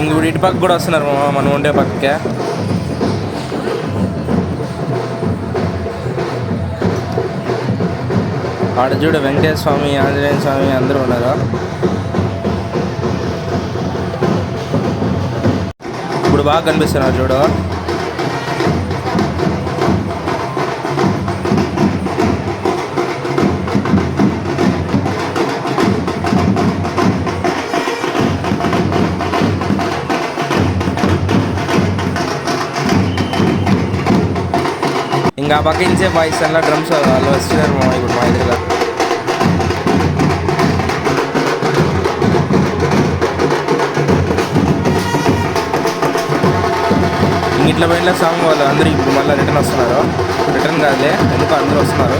ఇంక ఇటు పక్క కూడా వస్తున్నారు మనం ఉండే పక్కకే. ఆడ చూడు వెంకటేశ్వర స్వామి, ఆంజనేయ స్వామి అందరూ ఉన్నారు. ఇప్పుడు బాగా కనిపిస్తున్నారు చూడు. ఇంకా పక్క నుంచే బాయ్స్ అలా డ్రమ్స్ వాళ్ళు వస్తున్నారు ఇప్పుడు మా ఎదురుగా. ఇట్లా పోయిన సాంగ్ వాళ్ళు అందరూ ఇప్పుడు మళ్ళీ రిటర్న్ వస్తున్నారు. రిటర్న్ కాదులే, ఎందుకు అందరూ వస్తున్నారు.